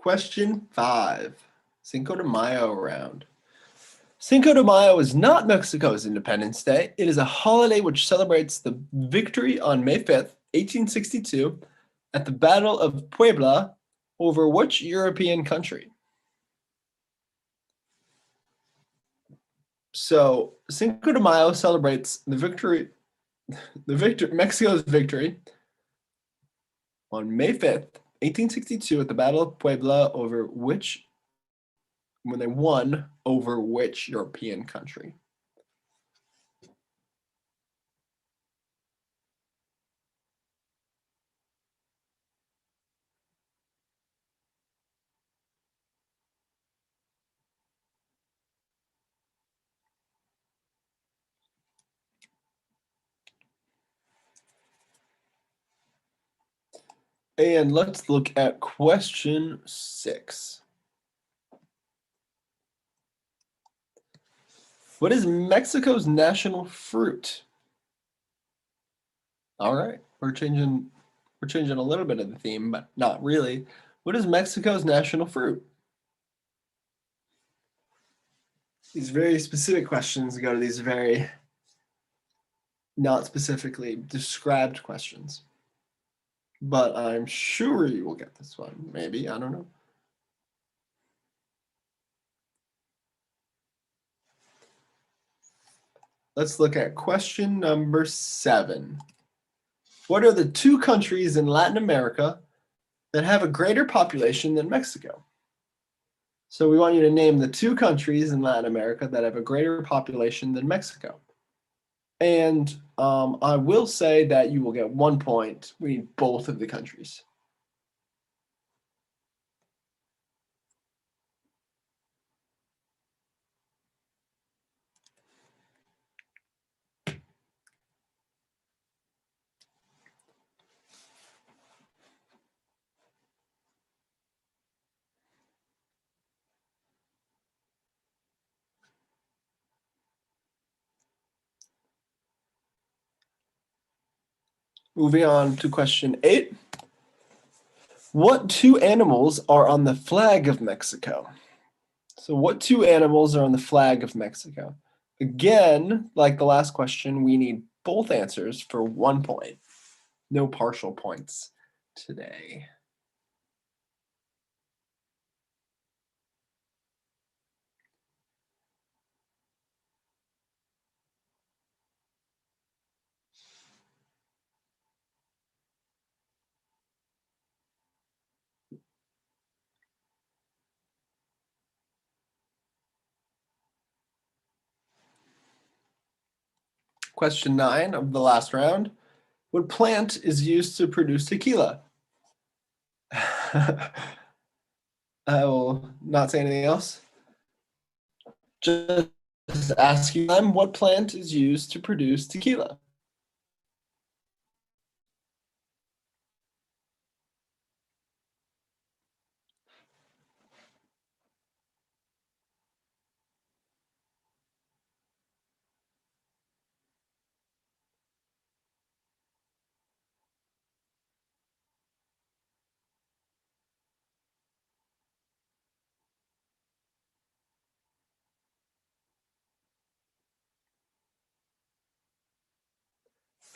Speaker 1: Question 5. Cinco de Mayo round. Cinco de Mayo is not Mexico's Independence Day. It is a holiday which celebrates the victory on May 5th, 1862, at the Battle of Puebla over which European country? So Cinco de Mayo celebrates Mexico's victory on May 5th, 1862, at the Battle of Puebla when they won over which European country? And let's look at question 6. What is Mexico's national fruit? All right, we're changing a little bit of the theme, but not really. What is Mexico's national fruit? These very specific questions go to these very not specifically described questions. But I'm sure you will get this one. Maybe, I don't know. let's look at question number 7. What are the 2 countries in Latin America that have a greater population than Mexico? So we want you to name the 2 countries in Latin America that have a greater population than Mexico. And I will say that you will get 1 point. We need both of the countries. Moving on to question 8. What 2 animals are on the flag of Mexico? So what 2 animals are on the flag of Mexico? Again, like the last question, we need both answers for 1 point. No partial points today. Question 9 of the last round. What plant is used to produce tequila? I will not say anything else. Just ask you them, what plant is used to produce tequila?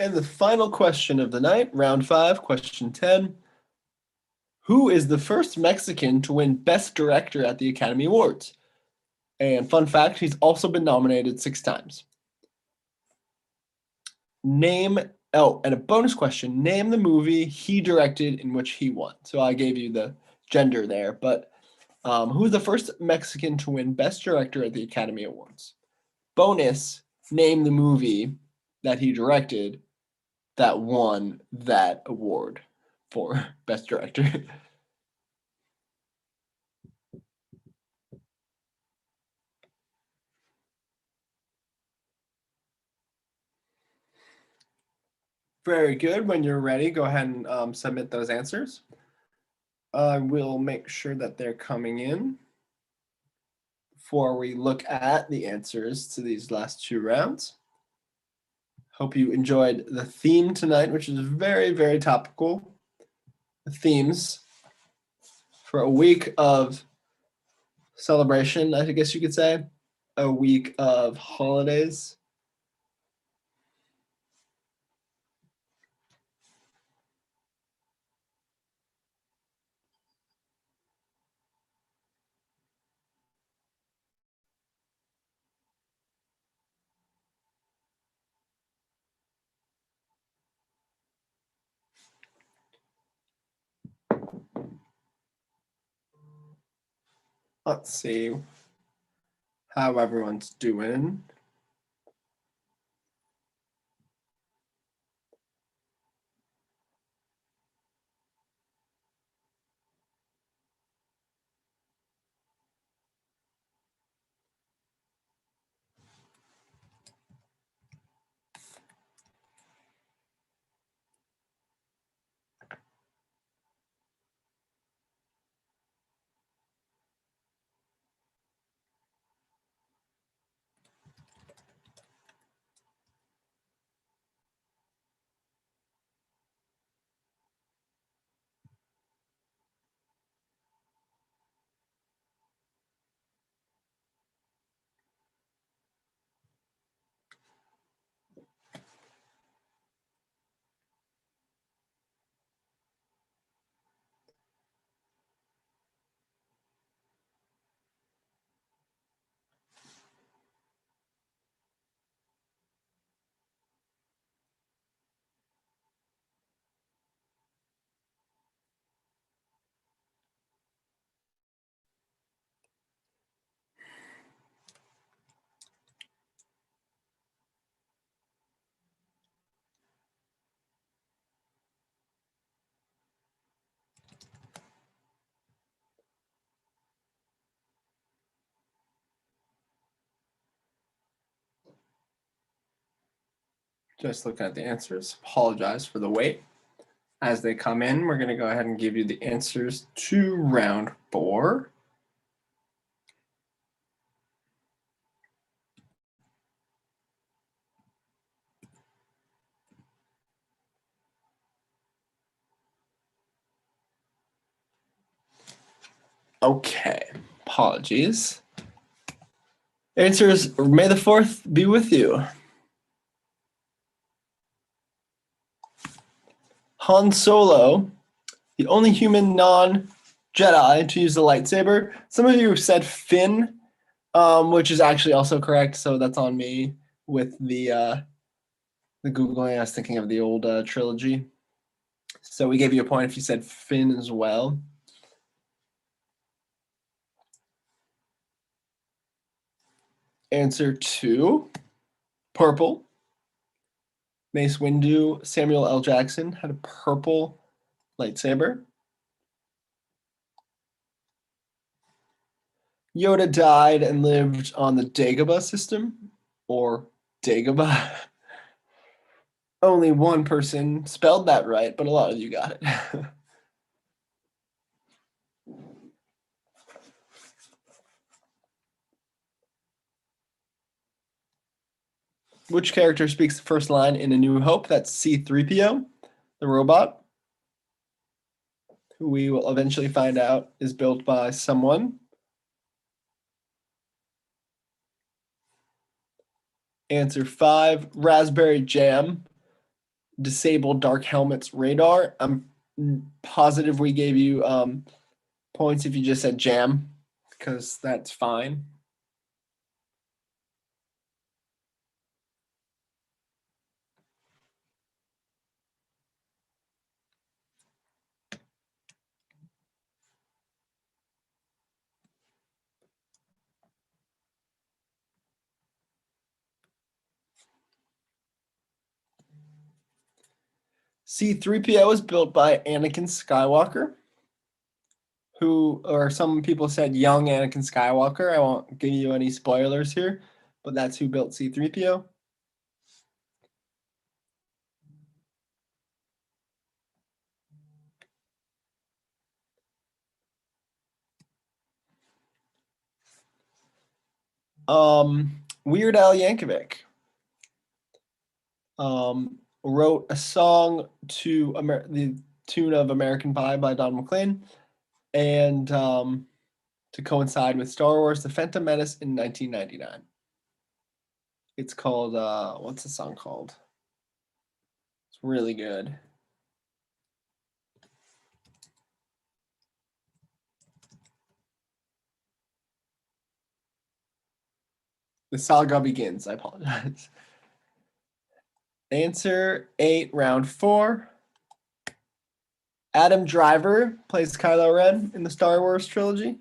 Speaker 1: And the final question of the night, round 5, question 10. Who is the first Mexican to win Best Director at the Academy Awards? And fun fact, he's also been nominated 6 times. And a bonus question, name the movie he directed in which he won. So I gave you the gender there, but who is the first Mexican to win Best Director at the Academy Awards? Bonus, name the movie that he directed that won that award for Best Director. Very good. When you're ready, go ahead and submit those answers. I will make sure that they're coming in before we look at the answers to these last 2 rounds. Hope you enjoyed the theme tonight, which is very, very topical. The themes for a week of celebration, I guess you could say, a week of holidays. Let's see how everyone's doing. Just looking at the answers. Apologize for the wait. As they come in, we're going to go ahead and give you the answers to round 4. Okay, apologies. Answers, may the 4th be with you. Han Solo, the only human non-Jedi to use the lightsaber. Some of you said Finn, which is actually also correct, so that's on me with the Googling. I was thinking of the old trilogy. So we gave you a point if you said Finn as well. Answer 2, purple. Mace Windu, Samuel L. Jackson had a purple lightsaber. Yoda died and lived on the Dagobah system, or Dagobah. Only one person spelled that right, but a lot of you got it. Which character speaks the first line in A New Hope? That's C-3PO, the robot, who we will eventually find out is built by someone. Answer 5, Raspberry Jam, disabled Dark Helmet's radar. I'm positive we gave you points if you just said jam, because that's fine. C-3PO is built by Anakin Skywalker, or some people said young Anakin Skywalker. I won't give you any spoilers here, but that's who built C-3PO. Weird Al Yankovic wrote a song to the tune of American Pie by Don McLean, and to coincide with Star Wars: The Phantom Menace in 1999. It's called, what's the song called? It's really good. The saga begins. I apologize. Answer 8, round 4. Adam Driver plays Kylo Ren in the Star Wars trilogy.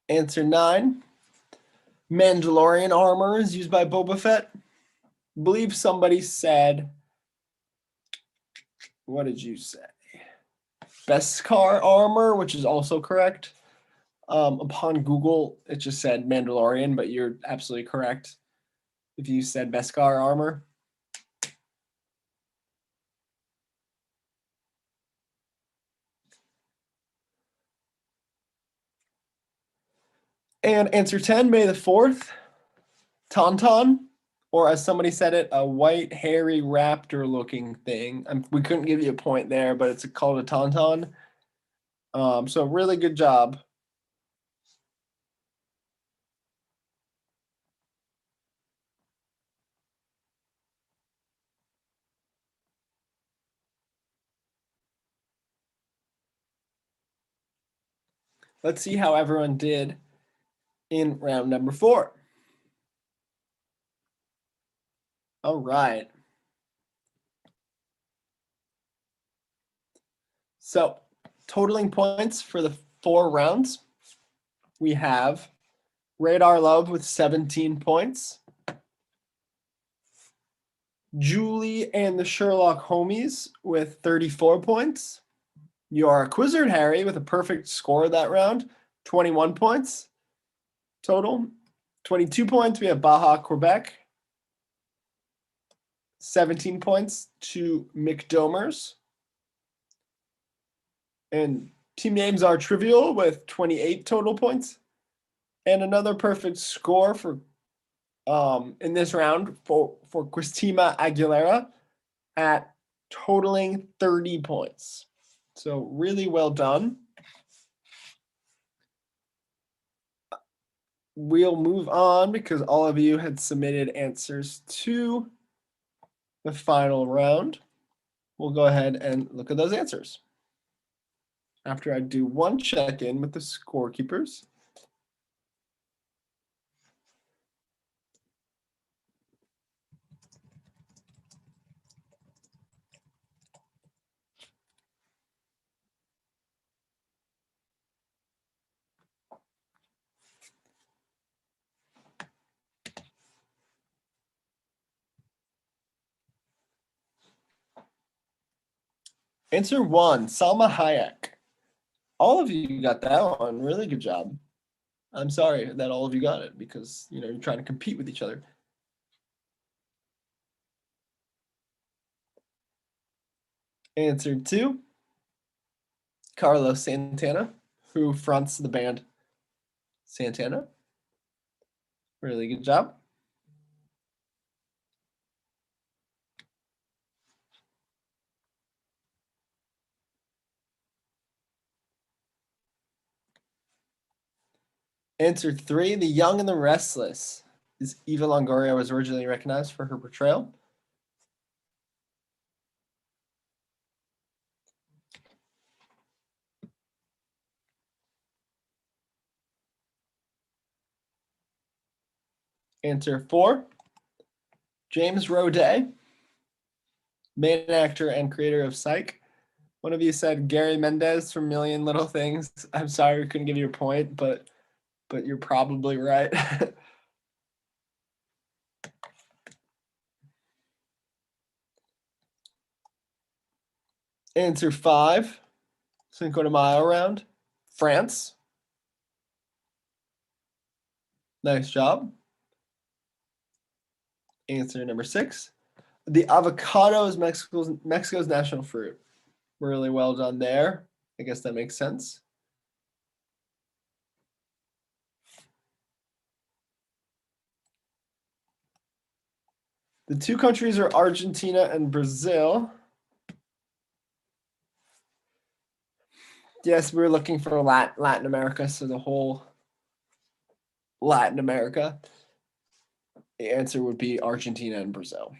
Speaker 1: Answer 9. Mandalorian armor is used by Boba Fett. I believe somebody said, what did you say? Beskar armor, which is also correct. Upon Google, it just said Mandalorian, but you're absolutely correct if you said Beskar armor. And answer 10, May the 4th, Tauntaun, or as somebody said it, a white, hairy, raptor-looking thing. We couldn't give you a point there, but it's called a Tauntaun. So really good job. Let's see how everyone did in round number 4. All right. So totaling points for the 4 rounds, we have Radar Love with 17 points. Julie and the Sherlock Homies with 34 points. You are Quizzard Harry with a perfect score that round, 21 points total. 22 points, we have Baja Quebec. 17 points to McDomers. And team names are trivial with 28 total points. And another perfect score for in this round for Christina Aguilera at totaling 30 points. So really well done. We'll move on because all of you had submitted answers to the final round. We'll go ahead and look at those answers. After I do one check-in with the scorekeepers. Answer 1, Salma Hayek. All of you got that one. Really good job. I'm sorry that all of you got it because, you're trying to compete with each other. Answer 2, Carlos Santana, who fronts the band Santana. Really good job. Answer 3, The Young and the Restless. Eva Longoria was originally recognized for her portrayal. Answer 4, James Roday, main actor and creator of Psych. One of you said Gary Mendez from Million Little Things. I'm sorry we couldn't give you a point, but you're probably right. Answer 5, Cinco de Mayo round, France. Nice job. Answer number 6, the avocado is Mexico's national fruit. Really well done there. I guess that makes sense. The two countries are Argentina and Brazil. Yes, we're looking for Latin America, so the whole Latin America. The answer would be Argentina and Brazil.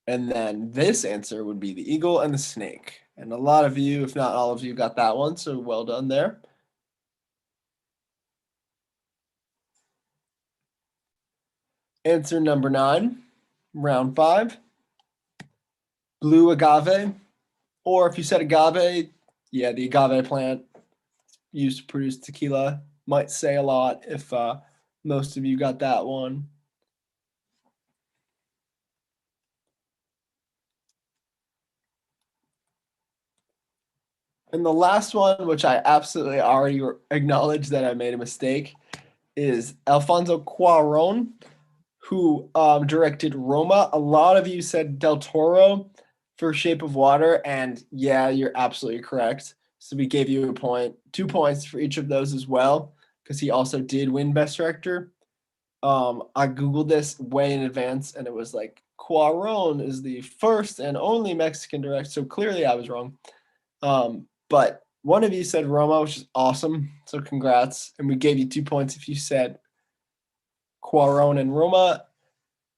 Speaker 1: And then this answer would be the eagle and the snake. And a lot of you, if not all of you, got that one, so well done there. Answer number 9, round 5, blue agave. Or if you said agave, yeah, the agave plant used to produce tequila. Might say a lot if most of you got that one. And the last one, which I absolutely already acknowledged that I made a mistake, is Alfonso Cuarón, who directed Roma. A lot of you said Del Toro for Shape of Water, and yeah, you're absolutely correct. So we gave you a point, 2 points for each of those as well, because he also did win Best Director. I Googled this way in advance, and it was like, Cuarón is the first and only Mexican director, so clearly I was wrong. But one of you said Roma, which is awesome, so congrats. And we gave you 2 points if you said Cuarón and Roma,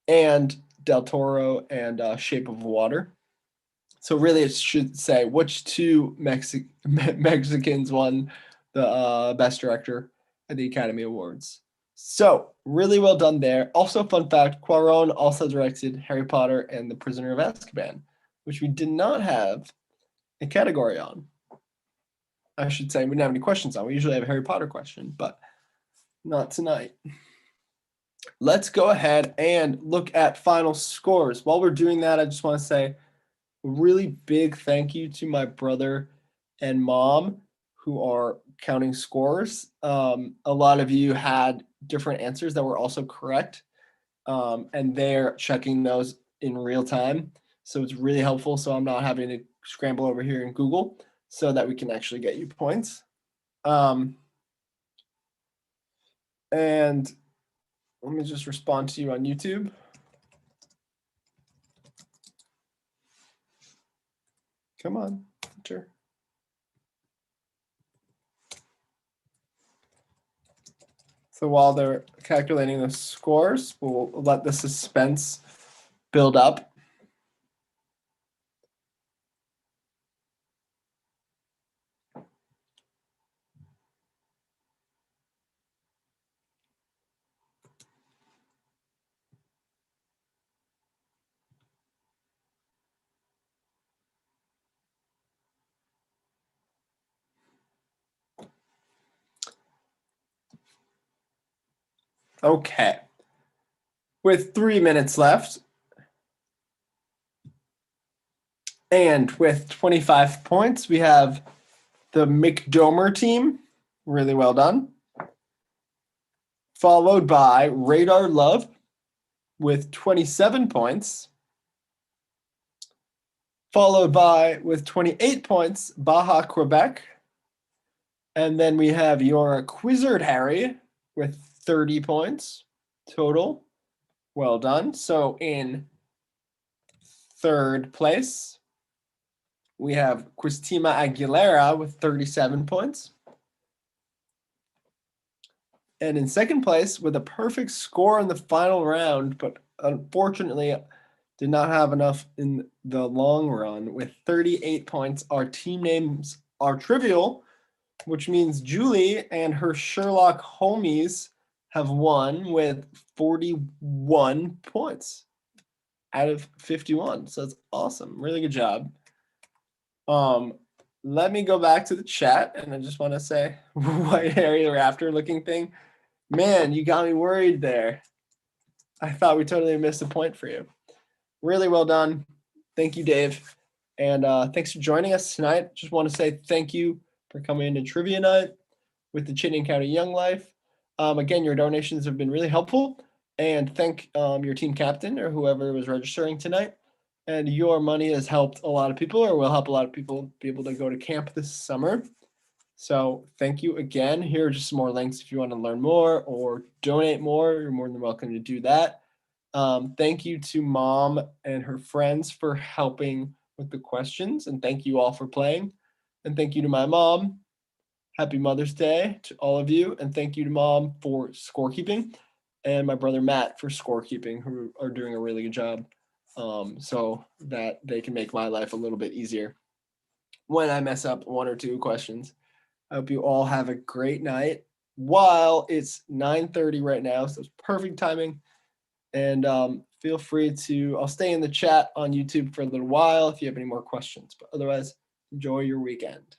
Speaker 1: and Del Toro and Shape of Water. So really it should say which two Mexicans won the Best Director at the Academy Awards. So really well done there. Also, fun fact, Cuarón also directed Harry Potter and the Prisoner of Azkaban, which we did not have a category on. I should say we didn't have any questions on. We usually have a Harry Potter question, but not tonight. Let's go ahead and look at final scores. While we're doing that, I just want to say really big thank you to my brother and mom who are counting scores. A lot of you had different answers that were also correct, and they're checking those in real time. So it's really helpful. So I'm not having to scramble over here in Google so that we can actually get you points. And let me just respond to you on YouTube. Come on, sure. So while they're calculating the scores, we'll let the suspense build up. Okay. With 3 minutes left, and with 25 points, we have the McDomer team. Really well done. Followed by Radar Love with 27 points. Followed by, with 28 points, Baja Quebec. And then we have your Quizzard Harry with 30 points total. Well done. So in third place, we have Quistima Aguilera with 37 points. And in second place, with a perfect score in the final round, but unfortunately did not have enough in the long run, with 38 points, our team names are trivial, which means Julie and her Sherlock homies have won with 41 points out of 51. So that's awesome. Really good job. Let me go back to the chat, and I just want to say, white hairy raptor looking thing. Man, you got me worried there. I thought we totally missed a point for you. Really well done. Thank you, Dave. And thanks for joining us tonight. Just want to say thank you for coming into Trivia Night with the Chittenden County Young Life. Again, your donations have been really helpful. And thank your team captain or whoever was registering tonight. And your money has helped a lot of people, or will help a lot of people be able to go to camp this summer. So thank you again. Here are just some more links if you want to learn more or donate more. You're more than welcome to do that. Thank you to Mom and her friends for helping with the questions. And thank you all for playing. And thank you to my mom. Happy Mother's Day to all of you. And thank you to Mom for scorekeeping and my brother Matt for scorekeeping, who are doing a really good job, so that they can make my life a little bit easier when I mess up one or two questions. I hope you all have a great night. While it's 9:30 right now, so it's perfect timing. And feel free to, I'll stay in the chat on YouTube for a little while if you have any more questions. But otherwise, enjoy your weekend.